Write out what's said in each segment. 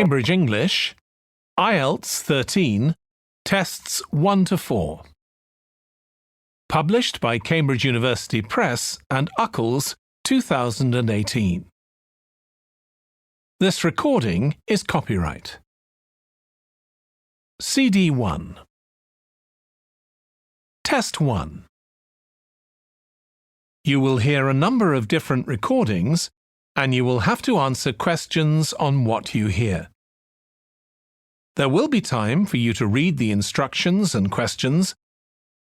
Cambridge English, IELTS 13, Tests 1 to 4. Published by Cambridge University Press and Uckells, 2018. This recording is copyright. CD 1. Test 1. You will hear a number of different recordings and you will have to answer questions on what you hear. There will be time for you to read the instructions and questions,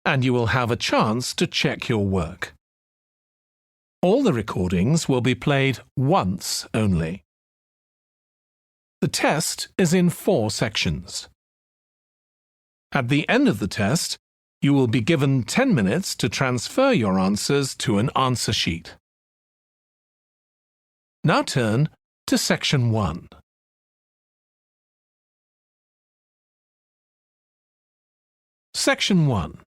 and you will have a chance to check your work. All the recordings will be played once only. The test is in 4 sections. At the end of the test, you will be given 10 minutes to transfer your answers to an answer sheet. Now turn to Section 1. Section 1.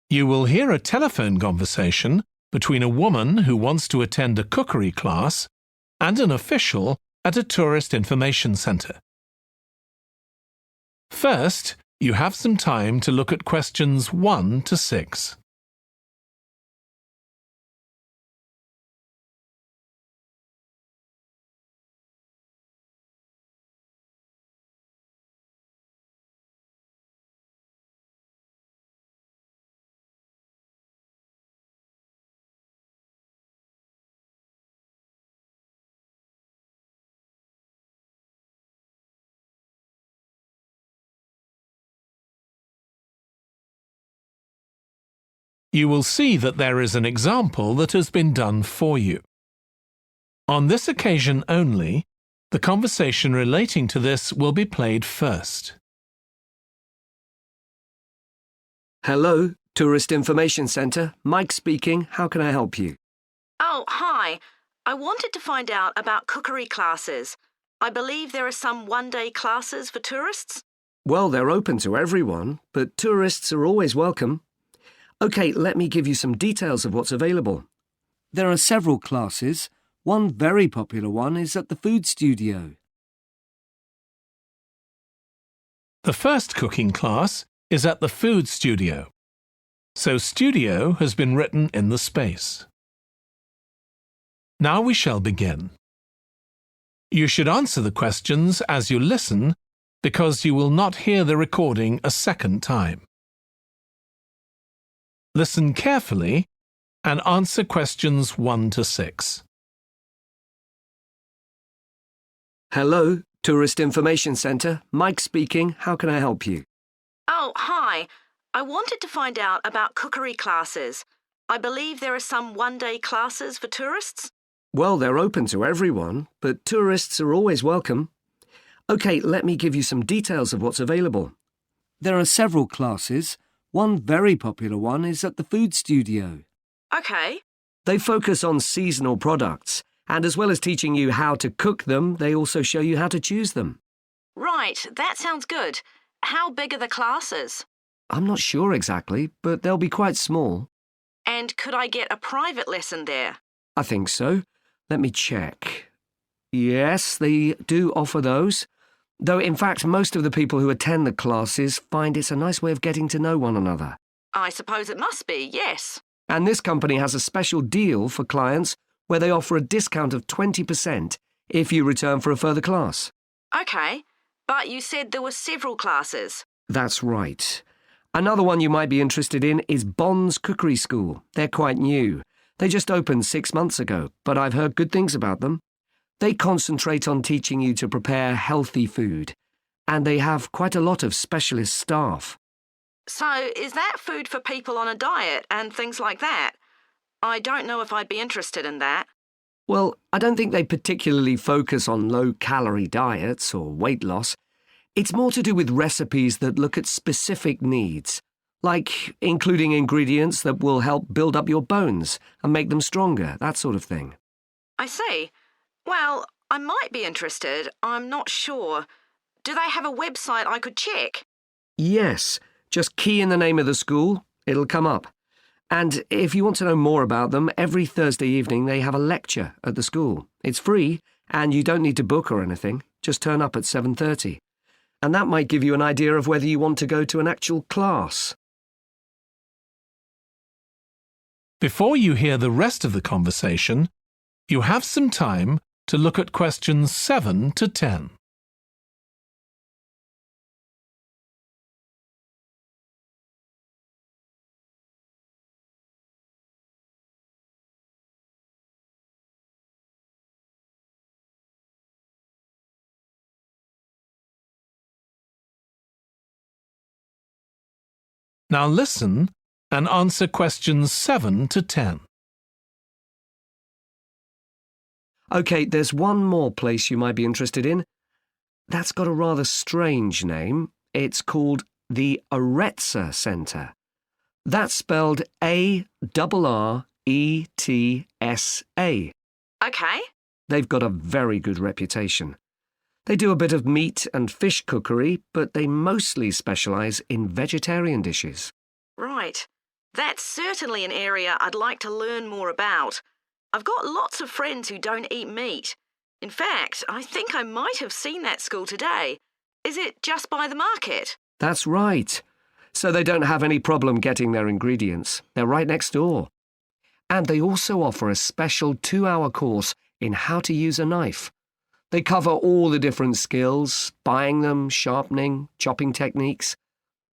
You will hear a telephone conversation between a woman who wants to attend a cookery class and an official at a tourist information centre. First, you have some time to look at questions 1 to 6. You will see that there is an example that has been done for you. On this occasion only, the conversation relating to this will be played first. Hello, Tourist Information Centre. Mike speaking. How can I help you? Oh, hi. I wanted to find out about cookery classes. I believe there are some one-day classes for tourists. Well, they're open to everyone, but tourists are always welcome. OK, let me give you some details of what's available. There are several classes. One very popular one is at the Food Studio. The first cooking class is at the Food Studio, so studio has been written in the space. Now we shall begin. You should answer the questions as you listen because you will not hear the recording a second time. Listen carefully and answer questions 1 to 6. Hello, Tourist Information Centre. Mike speaking. How can I help you? Oh, hi. I wanted to find out about cookery classes. I believe there are some one-day classes for tourists. Well, they're open to everyone, but tourists are always welcome. OK, let me give you some details of what's available. There are several classes. One very popular one is at the Food Studio. OK. They focus on seasonal products, and as well as teaching you how to cook them, they also show you how to choose them. Right, that sounds good. How big are the classes? I'm not sure exactly, but they'll be quite small. And could I get a private lesson there? I think so. Let me check. Yes, they do offer those. Though, in fact, most of the people who attend the classes find it's a nice way of getting to know one another. I suppose it must be, yes. And this company has a special deal for clients where they offer a discount of 20% if you return for a further class. OK, but you said there were several classes. That's right. Another one you might be interested in is Bond's Cookery School. They're quite new. They just opened 6 months ago, but I've heard good things about them. They concentrate on teaching you to prepare healthy food, and they have quite a lot of specialist staff. So, is that food for people on a diet and things like that? I don't know if I'd be interested in that. Well, I don't think they particularly focus on low-calorie diets or weight loss. It's more to do with recipes that look at specific needs, like including ingredients that will help build up your bones and make them stronger, that sort of thing. I see. Well, I might be interested. I'm not sure. Do they have a website I could check? Yes. Just key in the name of the school. It'll come up. And if you want to know more about them, every Thursday evening they have a lecture at the school. It's free, and you don't need to book or anything. Just turn up at 7:30. And that might give you an idea of whether you want to go to an actual class. Before you hear the rest of the conversation, you have some time to look at questions 7 to 10. Now listen and answer questions 7 to 10. OK, there's one more place you might be interested in. That's got a rather strange name. It's called the Aretsa Centre. That's spelled A-R-R-E-T-S-A. OK. They've got a very good reputation. They do a bit of meat and fish cookery, but they mostly specialise in vegetarian dishes. Right. That's certainly an area I'd like to learn more about. I've got lots of friends who don't eat meat. In fact, I think I might have seen that school today. Is it just by the market? That's right. So they don't have any problem getting their ingredients. They're right next door. And they also offer a special 2-hour course in how to use a knife. They cover all the different skills, buying them, sharpening, chopping techniques.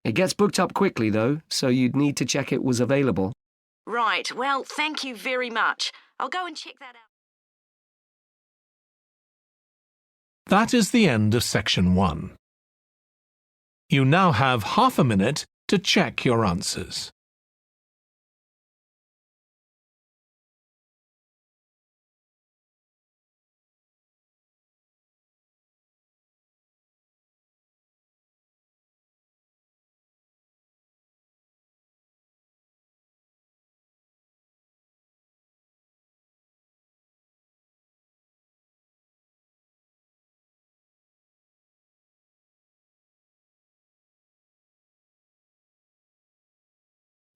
It gets booked up quickly, though, so you'd need to check it was available. Right. Well, thank you very much. I'll go and check that out. That is the end of section 1. You now have half a minute to check your answers.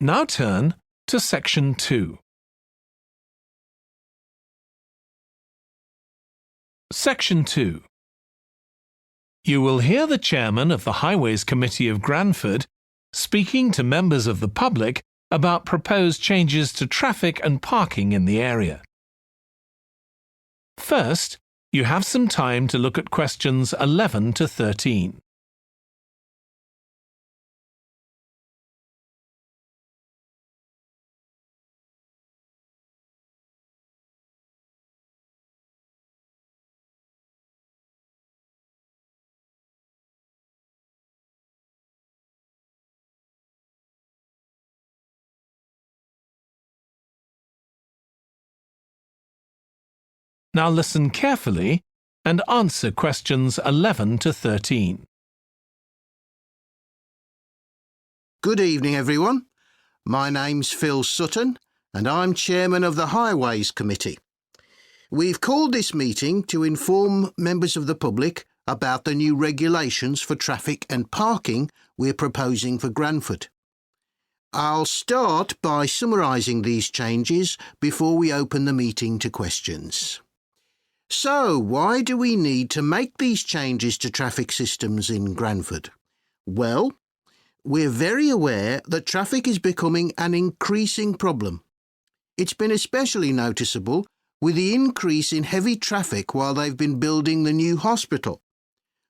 Now turn to section 2. Section 2. You will hear the chairman of the Highways Committee of Granford speaking to members of the public about proposed changes to traffic and parking in the area. First, you have some time to look at questions 11 to 13. Now listen carefully and answer questions 11 to 13. Good evening, everyone. My name's Phil Sutton, and I'm chairman of the Highways Committee. We've called this meeting to inform members of the public about the new regulations for traffic and parking we're proposing for Granford. I'll start by summarising these changes before we open the meeting to questions. So, why do we need to make these changes to traffic systems in Granford? Well, we're very aware that traffic is becoming an increasing problem. It's been especially noticeable with the increase in heavy traffic while they've been building the new hospital.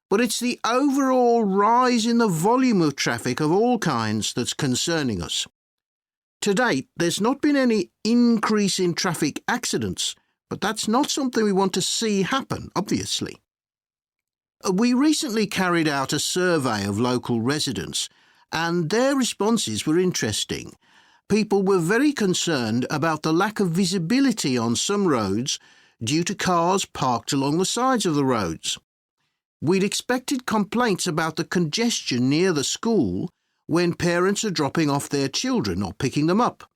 But it's the overall rise in the volume of traffic of all kinds that's concerning us. To date, there's not been any increase in traffic accidents, but that's not something we want to see happen, obviously. We recently carried out a survey of local residents, and their responses were interesting. People were very concerned about the lack of visibility on some roads due to cars parked along the sides of the roads. We'd expected complaints about the congestion near the school when parents are dropping off their children or picking them up.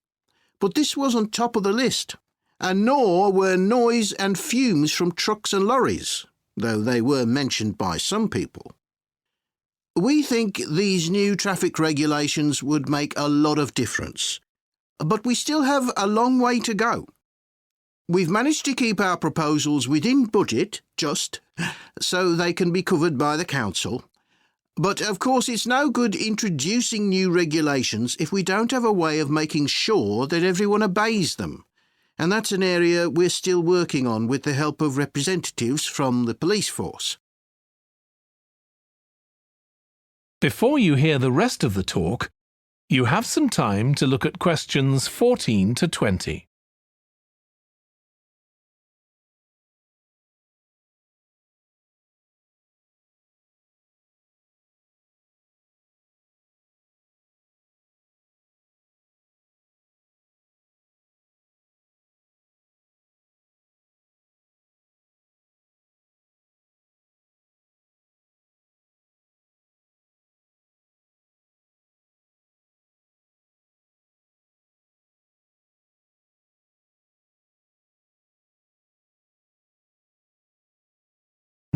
But this wasn't top of the list, and nor were noise and fumes from trucks and lorries, though they were mentioned by some people. We think these new traffic regulations would make a lot of difference, but we still have a long way to go. We've managed to keep our proposals within budget, just so they can be covered by the council. But of course it's no good introducing new regulations if we don't have a way of making sure that everyone obeys them. And that's an area we're still working on with the help of representatives from the police force. Before you hear the rest of the talk, you have some time to look at questions 14 to 20.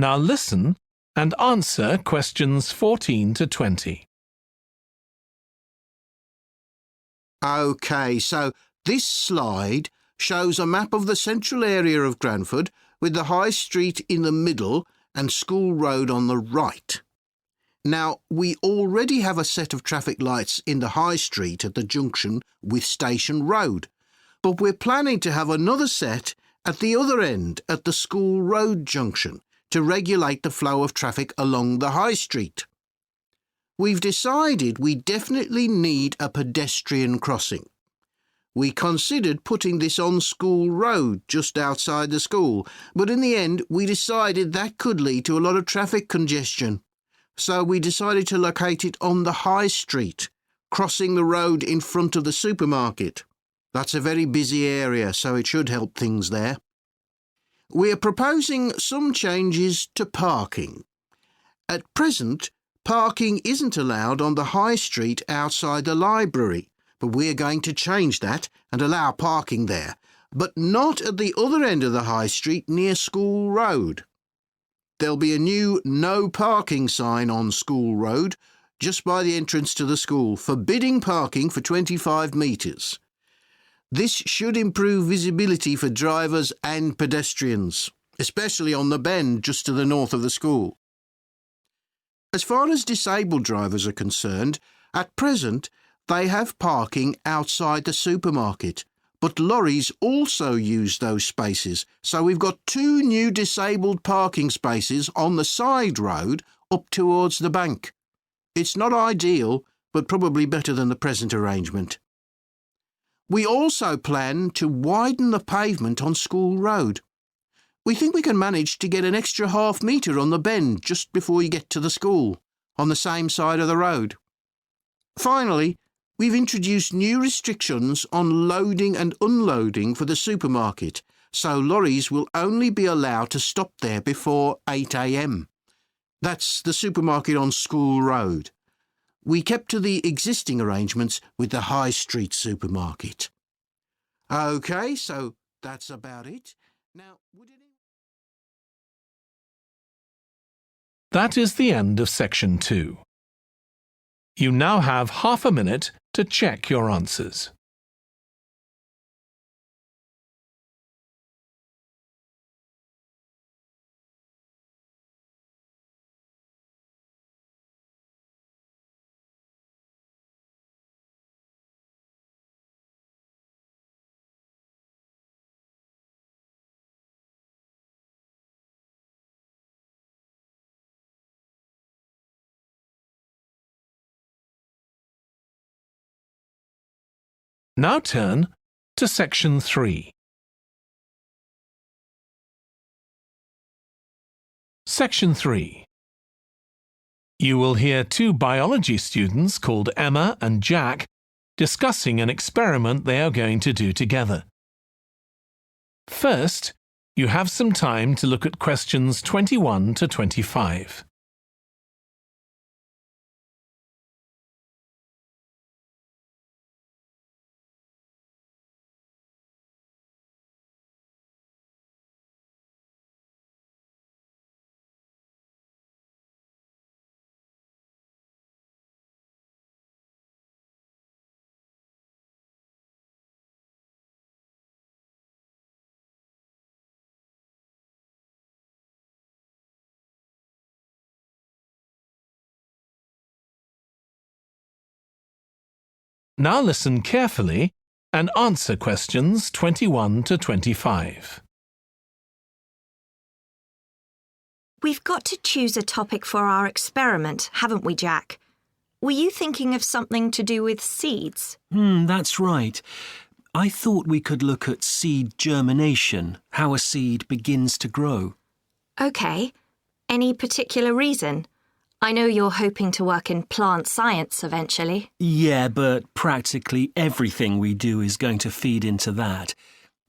Now listen and answer questions 14 to 20. OK, so this slide shows a map of the central area of Granford with the High Street in the middle and School Road on the right. Now, we already have a set of traffic lights in the High Street at the junction with Station Road, but we're planning to have another set at the other end at the School Road junction to regulate the flow of traffic along the High Street. We've decided we definitely need a pedestrian crossing. We considered putting this on School Road just outside the school, but in the end we decided that could lead to a lot of traffic congestion. So we decided to locate it on the High Street, crossing the road in front of the supermarket. That's a very busy area, so it should help things there. We're proposing some changes to parking. At present, parking isn't allowed on the High Street outside the library, but we're going to change that and allow parking there, but not at the other end of the High Street near School Road. There'll be a new no parking sign on School Road just by the entrance to the school, forbidding parking for 25 metres. This should improve visibility for drivers and pedestrians, especially on the bend just to the north of the school. As far as disabled drivers are concerned, at present they have parking outside the supermarket, but lorries also use those spaces, so we've got 2 new disabled parking spaces on the side road up towards the bank. It's not ideal, but probably better than the present arrangement. We also plan to widen the pavement on School Road. We think we can manage to get an extra half metre on the bend just before you get to the school, on the same side of the road. Finally, we've introduced new restrictions on loading and unloading for the supermarket, so lorries will only be allowed to stop there before 8 a.m. That's the supermarket on School Road. We kept to the existing arrangements with the High Street supermarket. OK, so that's about it. Now, That is the end of section 2. You now have half a minute to check your answers. Now turn to section 3. Section 3. You will hear 2 biology students called Emma and Jack discussing an experiment they are going to do together. First, you have some time to look at questions 21 to 25. Now listen carefully and answer questions 21 to 25. We've got to choose a topic for our experiment, haven't we, Jack? Were you thinking of something to do with seeds? That's right. I thought we could look at seed germination, how a seed begins to grow. OK. Any particular reason? I know you're hoping to work in plant science eventually. Yeah, but practically everything we do is going to feed into that.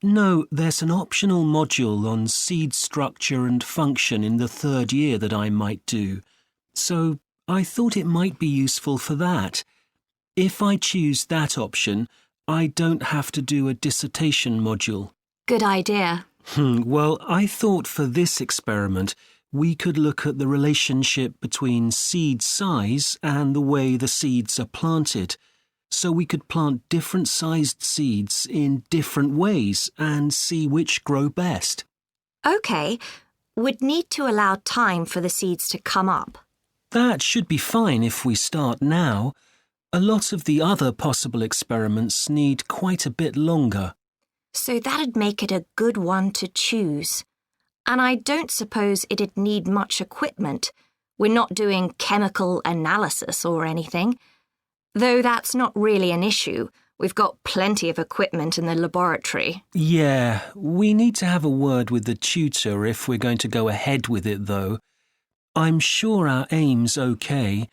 No, there's an optional module on seed structure and function in the 3rd year that I might do. So I thought it might be useful for that. If I choose that option, I don't have to do a dissertation module. Good idea. Well, I thought for this experiment, we could look at the relationship between seed size and the way the seeds are planted. So we could plant different sized seeds in different ways and see which grow best. OK. We'd need to allow time for the seeds to come up. That should be fine if we start now. A lot of the other possible experiments need quite a bit longer. So that'd make it a good one to choose. And I don't suppose it'd need much equipment. We're not doing chemical analysis or anything. Though that's not really an issue. We've got plenty of equipment in the laboratory. Yeah, we need to have a word with the tutor if we're going to go ahead with it, though. I'm sure our aim's okay.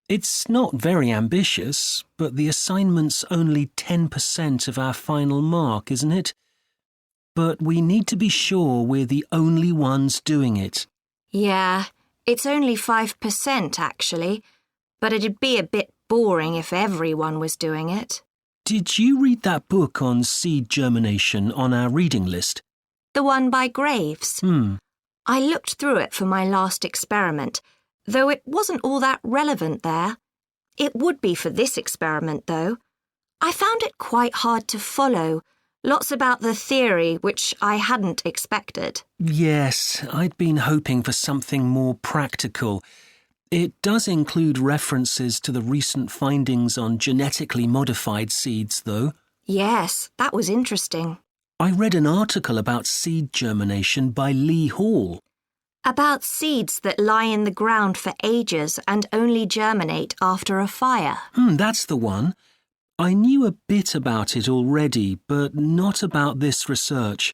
It's not very ambitious, but the assignment's only 10% of our final mark, isn't it? But we need to be sure we're the only ones doing it. Yeah, it's only 5% actually, but it'd be a bit boring if everyone was doing it. Did you read that book on seed germination on our reading list? The one by Graves? I looked through it for my last experiment, though it wasn't all that relevant there. It would be for this experiment, though. I found it quite hard to follow. Lots about the theory, which I hadn't expected. Yes, I'd been hoping for something more practical. It does include references to the recent findings on genetically modified seeds, though. Yes, that was interesting. I read an article about seed germination by Lee Hall. About seeds that lie in the ground for ages and only germinate after a fire. That's the one. I knew a bit about it already, but not about this research.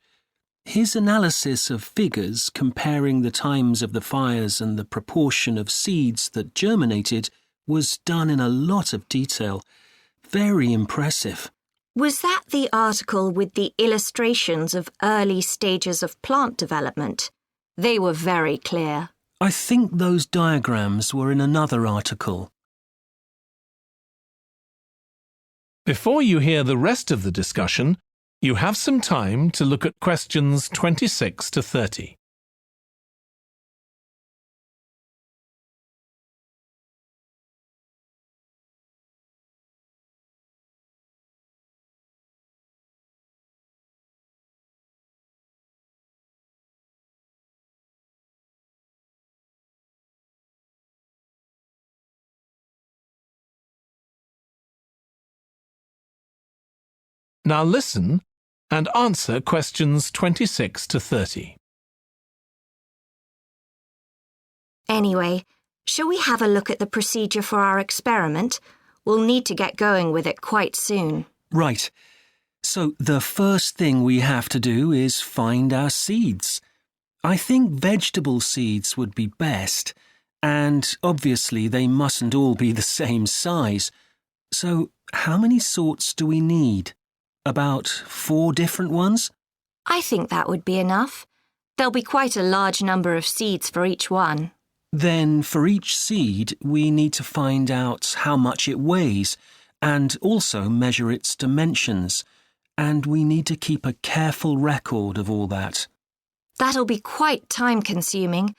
His analysis of figures comparing the times of the fires and the proportion of seeds that germinated was done in a lot of detail. Very impressive. Was that the article with the illustrations of early stages of plant development? They were very clear. I think those diagrams were in another article. Before you hear the rest of the discussion, you have some time to look at questions 26 to 30. Now listen and answer questions 26 to 30. Anyway, shall we have a look at the procedure for our experiment? We'll need to get going with it quite soon. Right. So the first thing we have to do is find our seeds. I think vegetable seeds would be best, and obviously they mustn't all be the same size. So how many sorts do we need? About 4 different ones? I think that would be enough. There'll be quite a large number of seeds for each one. Then for each seed, we need to find out how much it weighs and also measure its dimensions. And we need to keep a careful record of all that. That'll be quite time-consuming.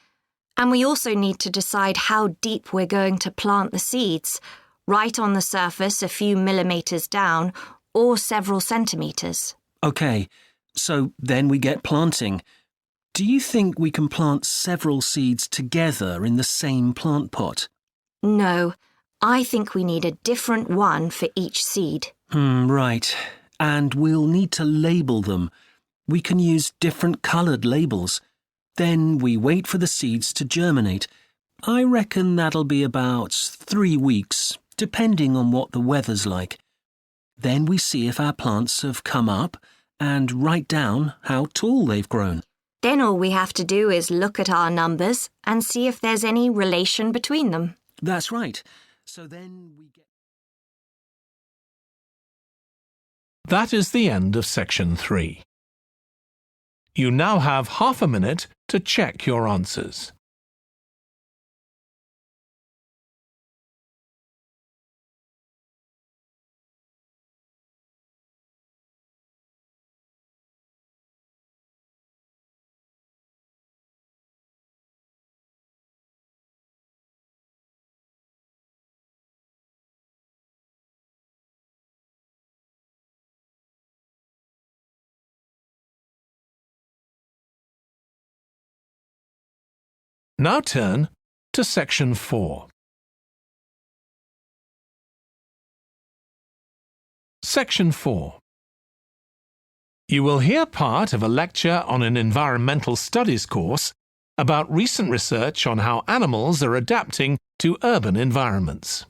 And we also need to decide how deep we're going to plant the seeds. Right on the surface, a few millimetres down, or several centimetres. OK, so then we get planting. Do you think we can plant several seeds together in the same plant pot? No, I think we need a different one for each seed. Right. And we'll need to label them. We can use different coloured labels. Then we wait for the seeds to germinate. I reckon that'll be about 3 weeks, depending on what the weather's like. Then we see if our plants have come up and write down how tall they've grown. Then all we have to do is look at our numbers and see if there's any relation between them. That's right. So then we get... That is the end of section 3. You now have half a minute to check your answers. Now turn to section 4. Section 4. You will hear part of a lecture on an environmental studies course about recent research on how animals are adapting to urban environments.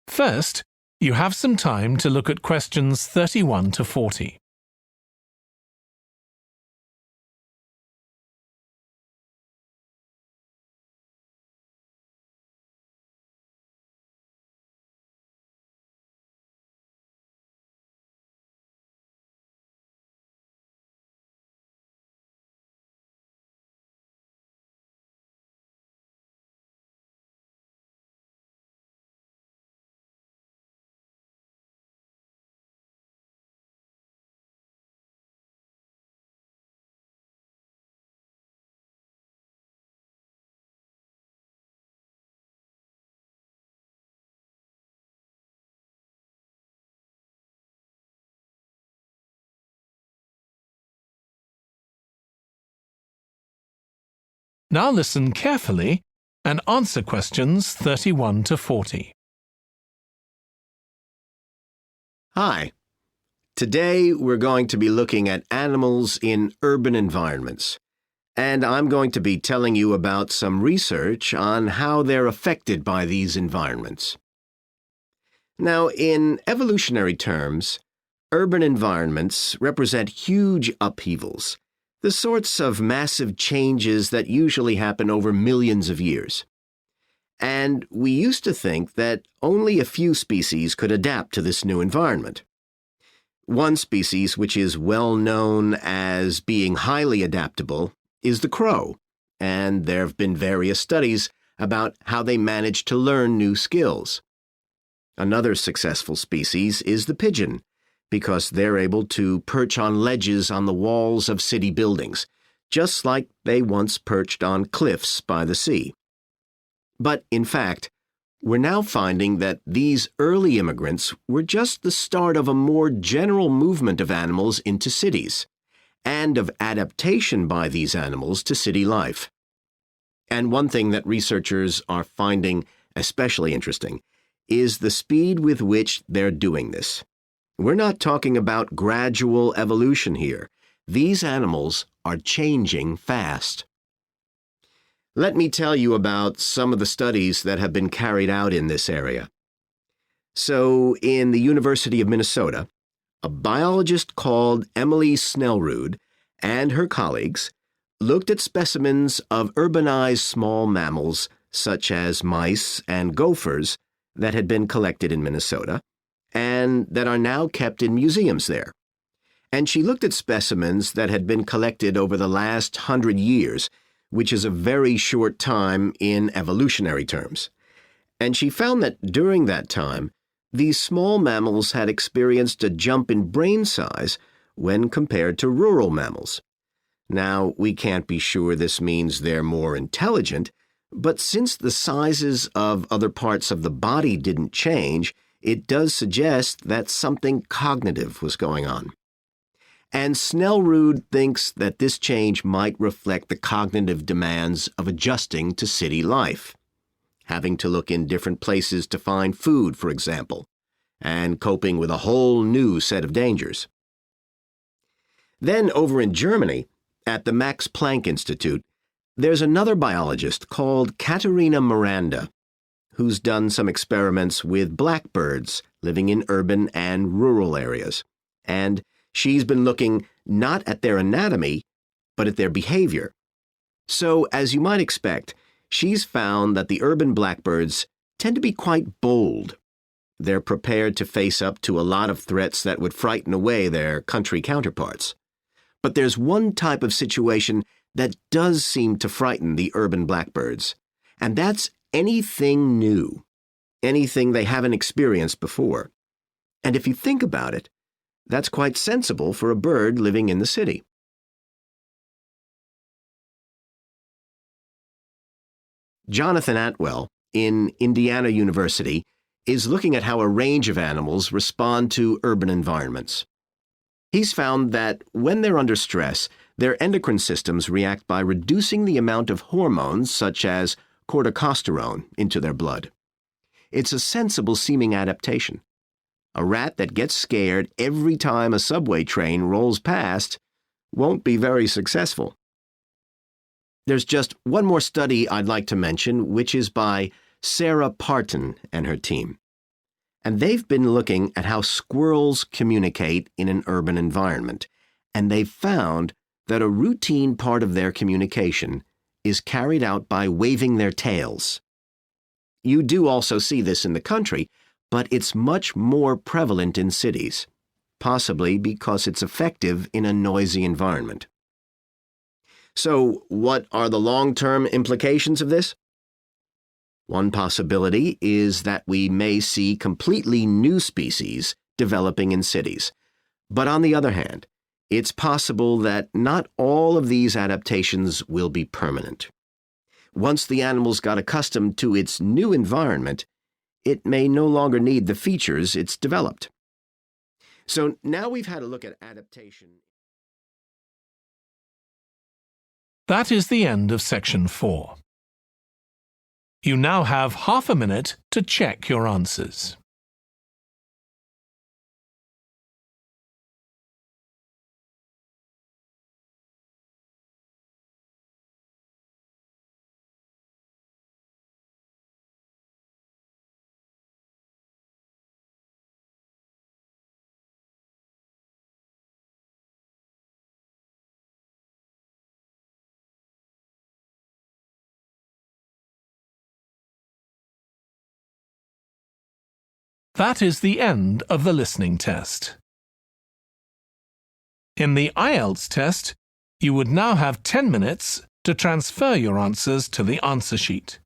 First, you have some time to look at questions 31 to 40. Now listen carefully and answer questions 31 to 40. Hi. Today we're going to be looking at animals in urban environments, and I'm going to be telling you about some research on how they're affected by these environments. Now, in evolutionary terms, urban environments represent huge upheavals, the sorts of massive changes that usually happen over millions of years. And we used to think that only a few species could adapt to this new environment. One species which is well known as being highly adaptable is the crow, and there have been various studies about how they manage to learn new skills. Another successful species is the pigeon, because they're able to perch on ledges on the walls of city buildings, just like they once perched on cliffs by the sea. But, in fact, we're now finding that these early immigrants were just the start of a more general movement of animals into cities, and of adaptation by these animals to city life. And one thing that researchers are finding especially interesting is the speed with which they're doing this. We're not talking about gradual evolution here. These animals are changing fast. Let me tell you about some of the studies that have been carried out in this area. So, in the University of Minnesota, a biologist called Emily Snellrud and her colleagues looked at specimens of urbanized small mammals such as mice and gophers that had been collected in Minnesota and that are now kept in museums there. And she looked at specimens that had been collected over the last 100 years, which is a very short time in evolutionary terms. And she found that during that time, these small mammals had experienced a jump in brain size when compared to rural mammals. Now, we can't be sure this means they're more intelligent, but since the sizes of other parts of the body didn't change, it does suggest that something cognitive was going on. And Snellrud thinks that this change might reflect the cognitive demands of adjusting to city life, having to look in different places to find food, for example, and coping with a whole new set of dangers. Then over in Germany, at the Max Planck Institute, there's another biologist called Katharina Miranda, who's done some experiments with blackbirds living in urban and rural areas. And she's been looking not at their anatomy, but at their behavior. So, as you might expect, she's found that the urban blackbirds tend to be quite bold. They're prepared to face up to a lot of threats that would frighten away their country counterparts. But there's one type of situation that does seem to frighten the urban blackbirds, and that's anything new, anything they haven't experienced before. And if you think about it, that's quite sensible for a bird living in the city. Jonathan Atwell, in Indiana University, is looking at how a range of animals respond to urban environments. He's found that when they're under stress, their endocrine systems react by reducing the amount of hormones such as corticosterone into their blood. It's a sensible-seeming adaptation. A rat that gets scared every time a subway train rolls past won't be very successful. There's just one more study I'd like to mention, which is by Sarah Parton and her team. And they've been looking at how squirrels communicate in an urban environment, and they've found that a routine part of their communication is carried out by waving their tails. You do also see this in the country, but it's much more prevalent in cities, possibly because it's effective in a noisy environment. So, what are the long-term implications of this? One possibility is that we may see completely new species developing in cities. But on the other hand, it's possible that not all of these adaptations will be permanent. Once the animal's got accustomed to its new environment, it may no longer need the features it's developed. So now we've had a look at adaptation. That is the end of section 4. You now have half a minute to check your answers. That is the end of the listening test. In the IELTS test, you would now have 10 minutes to transfer your answers to the answer sheet.